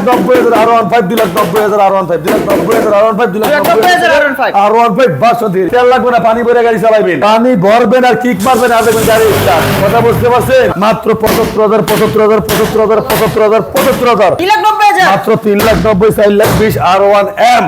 2,90,000 R15 2,90,000 R15 2,90,000 R15 2,90,000 R15 বাসন্তী। তেল লাগবে না, পানি ভরে গাড়ি চালাবেন, পানি ভরবেন আর কিক মারবেন আর দেখবেন গাড়ি স্টার্ট। কথা বুঝতে পারছেন? মাত্র 75,000 75,000 75,000 75,000 75,000 মাত্র 3,90,000 4,20,000 R1M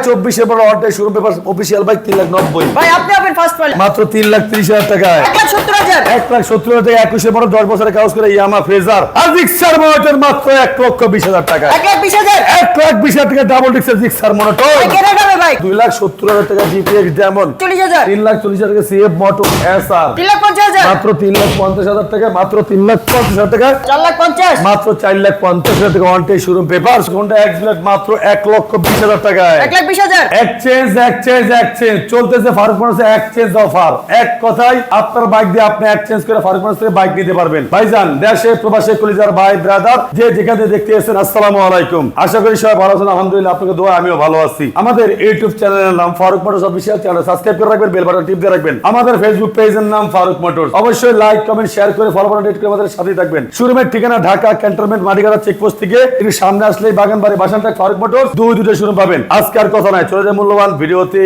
24 এর পর অনটাই শুরু পেপার অফিশিয়াল বাইক 3,90,000 ভাই আপনি আপনি ফার্স্ট পাইলেন মাত্র 3,30,000 টাকায় 1,70,000 1,70,000 টাকা 21 এর পর 10 বছরের কাগজ করে ইয়ামা ফেজার আর জিক্সার মনোটর মাত্র 1,20,000 টাকা 1,20,000 1,20,000 টাকা ডাবল ডিক্সের জিক্সার মনোটর ভাই কেনা যাবে ভাই 2,70,000 টাকা জিপিএক্স ডায়মন্ড 40,000 3,40,000 টাকা সিএফ মোটো এসআর 3,50,000 মাত্র 3,50,000 টাকা মাত্র 3,50,000 টাকা 4,50,000 মাত্র 4,50,000 টাকা wanted showroom paper Honda X-Blade মাত্র 1,20,000 টাকায় 1,20,000 এক্সচেঞ্জ চলতেছে ফারুক মোটরসে এক্সচেঞ্জ অফার। এক কথায় আপনার বাইক দিয়ে আপনি এক্সচেঞ্জ করে ফারুক মোটরস থেকে বাইক নিতে পারবেন। ভাইজান দেশে প্রবাসে কলিজার ভাই ব্রাদার যে যেখানে দেখতে এসেছেন আসসালামু আলাইকুম। আশা করি সবাই ভালো আছেন, আলহামদুলিল্লাহ আপনাকে দোয়া আমিও ভালো আছি। আমাদের ইউটিউব চ্যানেলের নাম Farooq motors official channel, subscribe করে রাখবেন, বেল বাটন টিপ দিয়ে রাখবেন। আমাদের ফেসবুক পেজের নাম ফারুক মোটরস, অবশ্যই লাইক কমেন্ট শেয়ার করে ফলো বাটন হিট করে আমাদের সাথেই থাকবেন। শোরুমের ঠিকানা ঢাকা ক্যান্টনমেন্ট মাটিগাড়া চেকপোস্ট থেকে একটু সামনে আসলেই বাগানবাড়ি বাসানটাক ফারুক মোটরস দুটো শোরুম পাবেন। আজকে আর কথা নাই, চলে যায় মূল্যবান ভিডিওতে।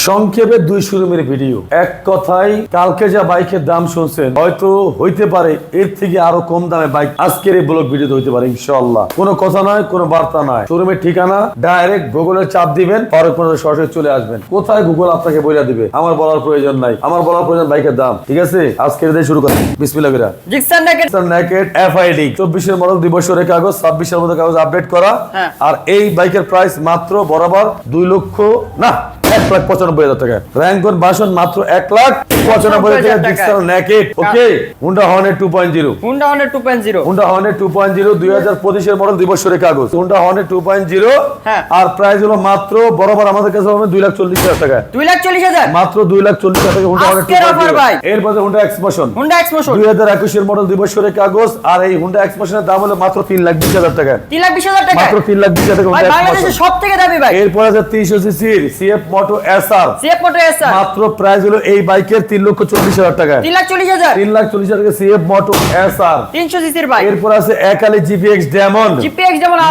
সংক্ষেপে দুই শোরুমের ভিডিও। এক কথায় কালকে যা বাইকের দাম শুনছেন হয়তো হইতে পারে এর থেকে আরো কম দামে বাইক আজকের এই ব্লগ ভিডিওতে হইতে পারে ইনশাআল্লাহ। কোনো কথা নয়, কোনো বার্তা নয়, শোরুমের ঠিকানা ডাইরেক্ট গুগলের চাপ দিবেন, ফারুক মোটরস সরাসরি চলে আসবেন। কোথায় গুগল আপনাকে বলে দিবে, আমার বলার প্রয়োজন নাই, আমার বলার প্রয়োজন বাইকের দাম। ঠিক আছে, আজকের দিয়ে শুরু করেন বিসমিল্লাহ বিরা। জিক্সার নেকেড এফআইডি 24 এর মডেল 2 বছরের কাগজ 26 এর মধ্যে কাগজ আপডেট করা। আর এই বাইকের প্রাইস মাত্র বরাবর 2 লক্ষ না 1,95,000 টাকা। র‍্যাঙ্কন ভার্সন মাত্র 1,95,000 টাকা। Gixxer naked okay. Honda Hornet 2.0 Honda Hornet 2.0 Honda Hornet 2.0 2025 এর মডেল 2 বছরের কাগজ হুন্ডা হর্নেট 2.0 আর প্রাইস হলো মাত্র বরাবর আমাদের কাছে হবে 2,40,000 টাকা 2,40,000 মাত্র 2,40,000 টাকা হুন্ডা হর্নেট 2.0। এরপর হুন্ডা এক্সপোশন 2021 এর মডেল 2 বছরের কাগজ আর এই হুন্ডা এক্সপোশনের দাম হলো মাত্র 3,20,000 টাকা 3,20,000 টাকা মাত্র 3,20,000 টাকা ভাই বাংলাদেশের সবথেকে দামি বাইক। এরপর আছে 300 সিসির সিএফ মোটো এসআর মাত্র প্রাইস হলো এই বাইকের 3,40,000 টাকা 3,40,000 3,40,000 টাকা সিএফ মোটো এসআর 300 সিসির বাইক। এরপর আছে একালি জিপিএক্স ডায়মন্ড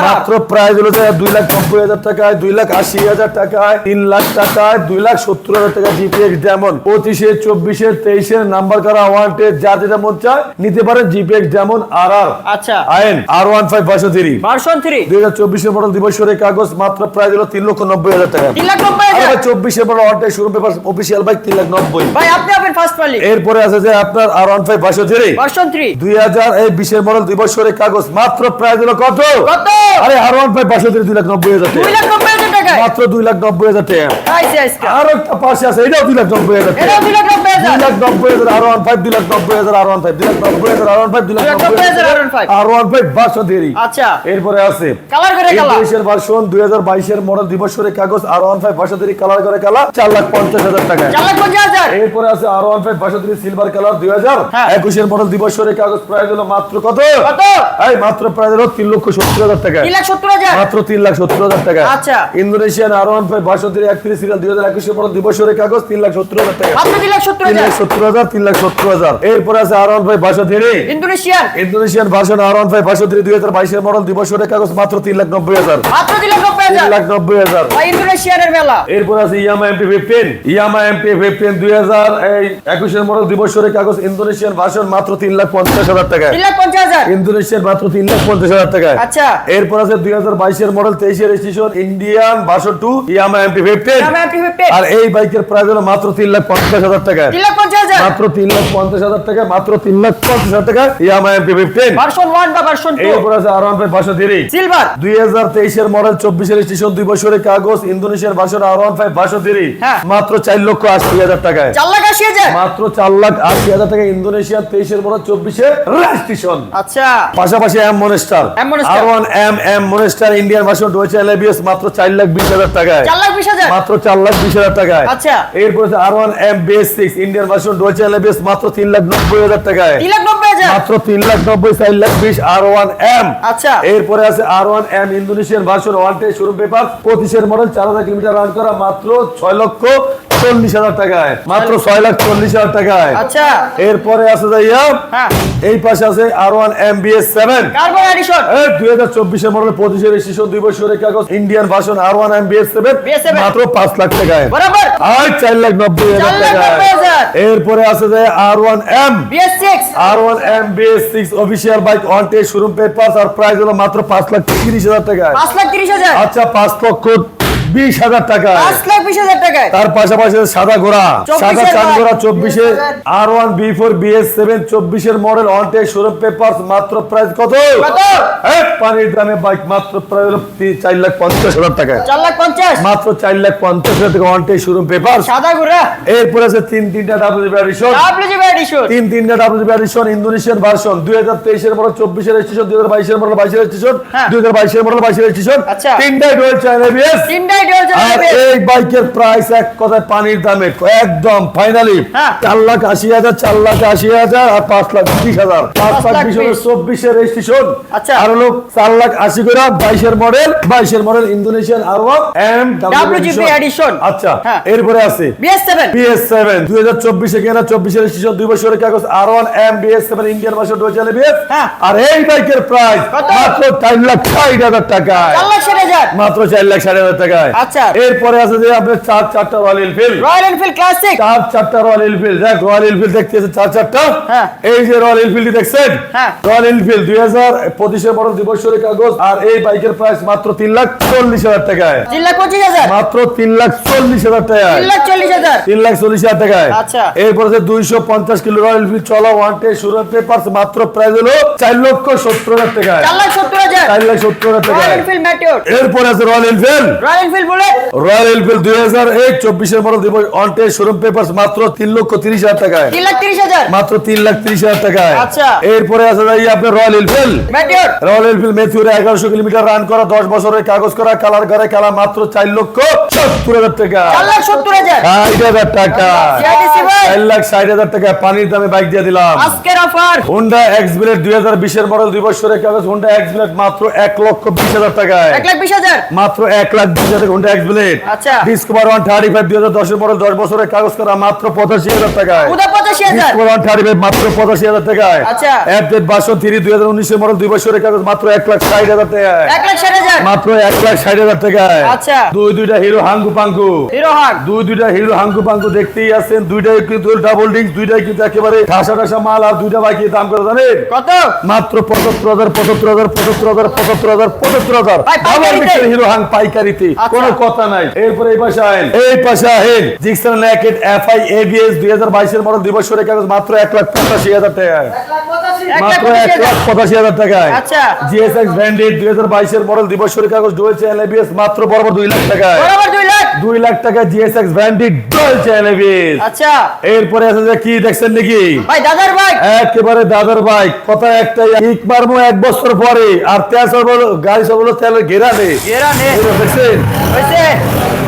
মাত্র প্রাইস হলো 2,90,000 টাকায় 2,80,000 টাকায় 3 লাখ টাকায় 2,70,000 টাকা জিপিএক্স ডায়মন্ড 25 24 23 নাম্বার করা ওয়ান্টেড যার যেটা মন চায় নিতে পারেন জিপিএক্স ডায়মন্ড আরআর। আচ্ছা আইন R15 ভার্সন 3 ভার্সন 3 2024 এর মডেল দিবসের কাগজ মাত্র প্রাইস হলো 3,90,000 টাকা 3,90,000 24 এর মডেল অনটাই শোরুম পেপার অফিশিয়াল বাইক 3,90,000 ভাই আপনি আপনি ফার্স্ট পাইলেন। এরপরে আছে যে আপনার R15 ভার্সন 3 2020 এর মডেল দিবসের কাগজ মাত্র প্রাইস হলো কত আরে R15 ভার্সন 3 2,90,000 টাকা 2,90,000 টাকা মাত্র 2,90,000 টাকা আইছে আজকে আর একটা পাশে আছে এটাও 2,90,000 টাকা এটাও 2,90,000 2,90,000 R15 2,90,000 R15 2,90,000 R15 2,90,000 R15 version 3। আচ্ছা এরপরে আছে কালার করে কালার 20 এর ভার্সন 2022 এর মডেল দিবসের কাগজ R15 ভার্সন 3 কালার করে কালার 4,50,000 টাকা 4,50,000। এরপরে আছে R15 ভার্সন 3 সিলভার কালার 2021 এর মডেল দিবসের কাগজ প্রাইস হলো মাত্র কত এই মাত্র প্রাইস হলো 3,70,000 টাকা 3,70,000 মাত্র 3,70,000 টাকা। আচ্ছা ইন্দোনেশিয়ান R15 ভার্সন 3 31 সিরিয়াল 2021 এর মডেল দিবসের কাগজ 3,70,000 টাকা মাত্র 3,70,000 3,70,000 এরপর আছে R15 version 3 Indonesian version R15 version 3 2022 এর মডেল দিবসের কাগজ মাত্র 3,90,000 মাত্র 3,90,000 ভাই ইন্দোনেশিয়ানের মেলা। এরপর আছে ইয়ামা MP15 2021 এর মডেল দিবসের কাগজ ইন্দোনেশিয়ান ভার্সন মাত্র 3,50,000 টাকা 3,50,000 ইন্দোনেশিয়ান মাত্র 3,50,000 টাকা। আচ্ছা এরপর আছে 2022 এর মডেল 23 এর রেজিস্ট্রেশন ইন্ডিয়ান ভার্সন 2 ইয়ামা MP15 আর এই বাইকের প্রাইস হলো মাত্র 3,50,000 টাকা 3,50,000 মাত্র 3,50,000 টাকা মাত্র 3,50,000 টাকা ইয়ামা MP15 ভার্সন 1 বা ভার্সন 2। এরপর আছে R15 ভার্সন 3 সিলভার 2023 এর মডেল 24 এর রেজিস্ট্রেশন 2 বছরের কাগজ ইন্দোনেশিয়ান ভার্সন R15 ভার্সন 3 মাত্র 4,80,000 টাকায় 4,80,000 মাত্র 4,80,000 টাকা ইন্দোনেশিয়ান 23 এর মডেল 24 এর রেজিস্ট্রেশন। আচ্ছা পাশাপাশি M monster R1M monster Indian version dual LBS মাত্র 4,20,000 টাকায় 4,20,000 মাত্র 4,20,000 টাকায়। আচ্ছা এরপর আছে R1M base 6 Indian version dual LBS মাত্র 3,90,000 টাকায় 3,90,000 মাত্র 3,90,000 4,20,000 R1M। আচ্ছা এরপরে আছে R1M Indonesian version 1 showroom paper 25 এর মডেল 4,000 কিলোমিটার রান করা মাত্র 6,30,000 40,000 টাকায়, মাত্র 6,40,000 টাকায়। আচ্ছা এরপরে আছে যাইয়া হ্যাঁ এই পাশে আছে R1 MBS 7 কার্বন এডিশন 2024 এর মডেল 25 এর রেজিস্ট্রেশন 2 বছরের কাগজ ইন্ডিয়ান ভার্সন R1 MBS 7 মাত্র 5 লাখ টাকায়। বরাবর আর 4,90,000 টাকায়। 4,90,000 এরপরে আছে যে R1 M BS6 R1 MBS6 official bike on test showroom papers আর প্রাইস হলো মাত্র 5,30,000 টাকায়। 5,30,000 আচ্ছা 5,20,000 টাকা। 5,20,000 টাকায়। তার পাশাপাশি আছে সাদা ঘোড়া, 24 সাদা এর চাঁদ বাইক। ঘোড়া 24 R1 B4 BS7 24 এর model on test showroom papers মাত্র প্রাইস কত? কত? পানির দামে বাইক মাত্র প্রাইস হলো 4,50,000 টাকায়। 4,50,000 মাত্র 4,50,000 টাকা অন টেস্ট শোরুম পেপারস। সাদা ঘোড়া এরপর আছে তিনটা WGB এডিশন, WGB এডিশন তিনটা WGB এডিশন ইন্দোনেশিয়ান ভার্সন 2023 এর মডেল 24 এর রেজিস্ট্রেশন 2022 এর মডেল 22 এর রেজিস্ট্রেশন হ্যাঁ। 2022 এর মডেল 22 এর রেজিস্ট্রেশন আচ্ছা। তিনটাই ডুয়াল চ্যানেল ABS। তিনটাই ডুয়াল আর চ্যানেল এই বাইকের প্রাইস এক কথায় পানির দামে একদম ফাইনালি হ্যাঁ। 4,80,000 4,80,000 আর 5,20,000 5,20,000 24 এর রেজিস্ট্রেশন। আচ্ছা। আর হলো 4,80,000 করে 22 এর model Indonesian R1 WGB addition. আচ্ছা হ্যাঁ। এরপরে আছে BS7 PS7 2024 এ কেনা 24 এর রেজিস্ট্রেশন 2 বছরের কাগজ R1 M BS7 Indian version dual channel ABS। হ্যাঁ। আর এই বাইকের প্রাইস কত? মাত্র 4,60,000 টাকায়। 4,60,000 মাত্র 4,60,000 টাকায়। আচ্ছা। এরপরে আছে যে আপনার চারটা royal Enfield, royal Enfield classic চারটা রয়্যাল এনফিল্ড। দেখ রয়্যাল এনফিল্ড দেখতেছেন চারটা। হ্যাঁ। এই যে রয়্যাল এনফিল্ড দেখছেন, হ্যাঁ। রয়্যাল এনফিল্ড 2025 এর মডেল 2 বছরের কাগজ। আর এই বাইকের প্রাইস মাত্র 3,40,000 টাকায়। 3,25,000 মাত্র 3,40,000 টাকায়। 3,40,000 3,40,000 টাকায়। আচ্ছা। এরপর আছে 250 কিলো রয়্যাল এনফিল্ড চলা ওয়ান টেস্ট শোরুম পেপারস মাত্র প্রাইস হলো 4,70,000 টাকায়। 4,70,000 4,70,000 রয়্যাল টাকায়। এনফিল্ড ম্যাটিওর এরপর আছে royal Enfield, royal Enfield bullet royal Enfield 2024 এর model on test showroom papers মাত্র 3,30,000 টাকায়। 3,30,000 মাত্র 3,30,000 টাকায়। আচ্ছা। এরপরে আছে ভাই আপনার Royal Enfield, Meteor Royal Enfield মেথিউরে 1100 কিলোমিটার রান করা 10 বছরের কাগজ করা কালার করে কালা মাত্র 4,70,000 টাকা। 4,70,000 60,000 টাকা। CITC ভাই 4,60,000 টাকা পানির দামে বাইক দিয়ে দিলাম। আজকের অফার হোন্ডা এক্সব্লেড 2020 এর মডেল 2 বছরের কাগজ হোন্ডা এক্সব্লেড মাত্র 1,20,000 টাকায়। 1,20,000 মাত্র 1,20,000 টাকা হোন্ডা এক্সব্লেড। আচ্ছা। ডিসকভার 135 2010 এর মডেল 10 বছরের কাগজ করা মাত্র 85,000 টাকায়। উদা 85,000 ডিসকভার 135 মাত্র 85,000 টাকায়। আচ্ছা। আপডেট ভার্সন 3 2019 এর মডেল 2 বছরের কাগজ মাত্র 1,60,000 টাকায়। 1,60,000 মাত্র 1,60,000 টাকায়। আচ্ছা। দুইটা হিরো হাঙ্গু পাঙ্গু, হিরো হাক দুইটা হিরো হাঙ্গু পাঙ্গু দেখতেই আছেন। দুইটাই কিন্তু ডাবল ডিস্ক, দুইটাই কিন্তু একেবারে ঠাসা মাল। আর দুইটা বাইক দাম করে জানেন কত? মাত্র 75,000 ভাই, পাইকারিতে? হিরো হাং পাইকারিতে আচ্ছা। কোনো কথা নাই। এরপরে এই পাশে আহেন জিক্সার নেকেড FI ABS 2022 এর মডেল 2 বছরের কাগজ মাত্র 1,85,000 টাকায়। মাত্র 1,85,000 টাকায়। আচ্ছা। GSX ব্র্যান্ডেড 2022 এর মডেল 2 বছরের কাগজ ডুয়াল চ্যানেল ABS মাত্র বরাবর 2 লাখ টাকায়। বরাবর 2 লাখ 2 লাখ টাকা GSX branded dual channel ABS। আচ্ছা এরপরে আছে যে কি দেখছেন নাকি ভাই দাদার বাইক একেবারে দাদার বাইক কথা একটাই ঠিক মারবো 1 বছর পরে। আর তেল সব গাড়ি সব হলো তেলের ঘেরা নেই গেরা নে দেখছেন, হইছে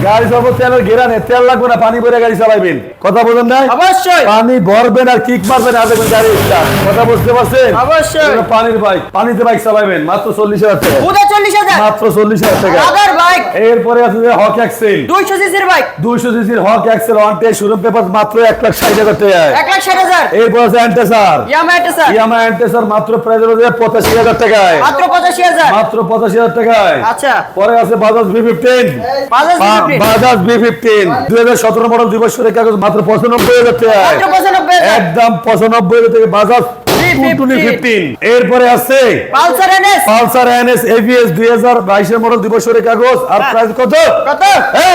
গাড়ি সব তেলের ঘেরা নেই। তেল লাগবে না, পানি ভরে গাড়ি চালাইবেন। কথা বলেন না, অবশ্যই পানি ভরবেন আর কিক মারবেন আর দেখবেন গাড়ি স্টার্ট। কথা বুঝতে পারছেন? অবশ্যই। এগুলো পানির বাইক, পানিতে বাইক চালাবেন মাত্র 40,000 টাকা। উদা 40,000 মাত্র 40,000 টাকা। দাদার বাইক এরপরে আছে যে হক এক্সেল 200 সিসির বাইক 200 সিসির হক এক্সেল ওয়ান টেস্ট শোরুম পেপার মাত্র 1,60,000 টাকায়। 1,60,000 এরপর আছে অ্যান্টেসার, ইয়ামা এটাসা ইয়ামা অ্যান্টেসার মাত্র প্রাইস হলো 85,000 টাকায়। মাত্র 85,000 মাত্র 85,000 টাকায়। আচ্ছা পরে আছে Bajaj B15, Bajaj B15 Bajaj B15 2017 model 2 বছরের কাগজ মাত্র 95,000 টাকায়। মাত্র 95,000 একদম 95,000 থেকে বাজাজ B15 215। এরপরে আছে Pulsar NS Pulsar NS ABS 2022 এর মডেল 2 বছরের কাগজ। আর প্রাইস কত? কত?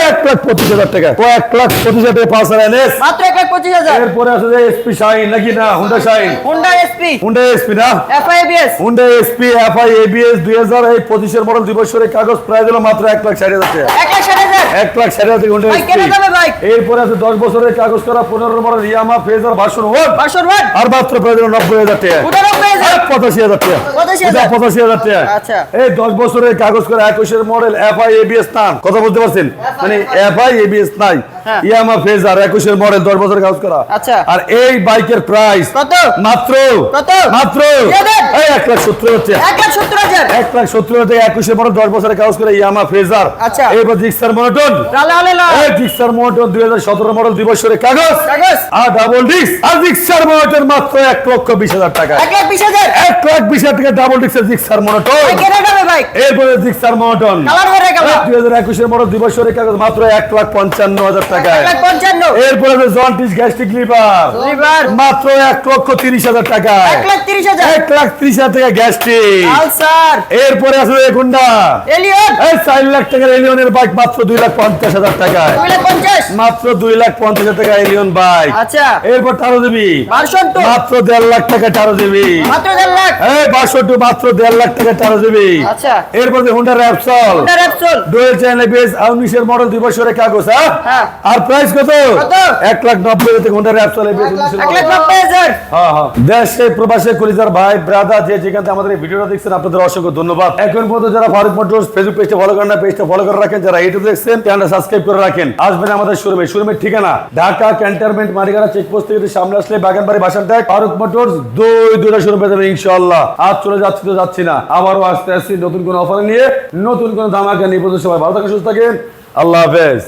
1,25,000 টাকা। 1,25,000 টাকা পালসার NS। মাত্র 1,25,000 এরপরে আছে যে SP শাইন নাকি না Honda shine, Honda SP Honda SP না FI ABS Honda SP FI ABS 2025 এর মডেল 2 বছরের কাগজ প্রাইস হলো মাত্র 1,60,000 টাকা। 1,60,000 1,60,000 টাকা হুন্ডা ভাই SP। কেনা যাবে বাইক এরপরে আছে 10 বছরের কাগজ করা 15 মডেল ইয়ামা ফেজার ভার্সন 1 ভার্সন 1 আর মাত্র প্রাইস হলো 90,000 টাকা। উদা 90,000 85,000 টাকা। 85,000 85,000 টাকা। আচ্ছা। এই 10 বছরের কাগজ করা 21 এর মডেল FI ABS নাম কথা বলতে পারছেন? মানে FI ABS নাই হ্যাঁ। ইয়ামা ফেজার 21 এর মডেল 10 বছরের কাজ করা। আচ্ছা। আর এই বাইকের প্রাইস কত? মাত্র কত? মাত্র দিয়ে দেন। এই 1,70,000 হচ্ছে। 1,70,000 1,70,000 থেকে 21 এর মডেল 10 বছরের কাজ করে ইয়ামা ফেজার। আচ্ছা। এরপর জিক্সার মনোটন, লালে লালে লাল। এই জিক্সার মনোটন 2017 মডেল 2 বছরের কাগজ কাগজ। আর ডাবল ডিস্ক। আর জিক্সার মনোটন মাত্র 1,20,000 টাকা। 1,20,000 1,20,000 টাকা ডাবল ডিস্কের জিক্সার মনোটন। কেনা যাবে বাইক। এরপরে জিক্সার মনোটন কালার করে কালার। 2021 এর মডেল 2 বছরের কাগজ মাত্র 1,55,000 টাকায়। 1,55,000 এরপরে আছে জন্টিস গ্যাস্ট্রিক লিভার লিভার মাত্র 1,30,000 টাকায়। 1,30,000 1,30,000 টাকা গ্যাস্ট্রিক। পালসার এরপরে আছে হুন্ডা এলিয়ন এই 4 লাখ টাকার এলিয়নের বাইক মাত্র 2,50,000 টাকায়। 2,50,000 মাত্র 2,50,000 টাকা এলিয়ন বাইক। আচ্ছা। এরপর 12 জিবি ভার্সন 2 মাত্র 1.5 লাখ টাকা 12 জিবি। মাত্র 1.5 লাখ। এই 62 মাত্র 1.5 লাখ টাকা 12 জিবি। আচ্ছা। এরপর Honda Repsol Honda Repsol dual channel ABS 19 এর মডেল 2 বছরের কাগজ। হ্যাঁ হ্যাঁ। আর প্রাইস কত? কত? 1,90,000 থেকে হুন্ডা র্যাপসল এবিএস 19 এর মডেল। 1,90,000 হ্যাঁ হ্যাঁ দেশে প্রবাসে কলিজার ভাই ব্রাদার যে যেখান থেকে আমাদের এই ভিডিওটা দেখছেন আপনাদের অসংখ্য ধন্যবাদ। এখন পর্যন্ত যারা ফারুক মোটরস ফেসবুক পেজটা ফলো করেন না, পেজটা ফলো করে রাখেন। যারা ইউটিউব দেখছেন চ্যানেলটা সাবস্ক্রাইব করে রাখেন। আসবেন আমাদের শোরুমের ঠিকানা ঢাকা ক্যান্টনমেন্ট মারিগাড়া চেকপোস্ট থেকে সামনে আসলে বাগানবাড়ি বাসানটায় ফারুক মোটরস দুইটা শোরুম পেয়ে যাবেন ইনশাআল্লাহ। আজ চলে যাচ্ছি তো যাচ্ছি না, আবারও আসতে আসছি নতুন কোন অফার নিয়ে, নতুন কোন ধামাকা নিয়ে। সবাই ভালো থাকেন, সুস্থ থাকেন, আল্লাহ হাফেজ।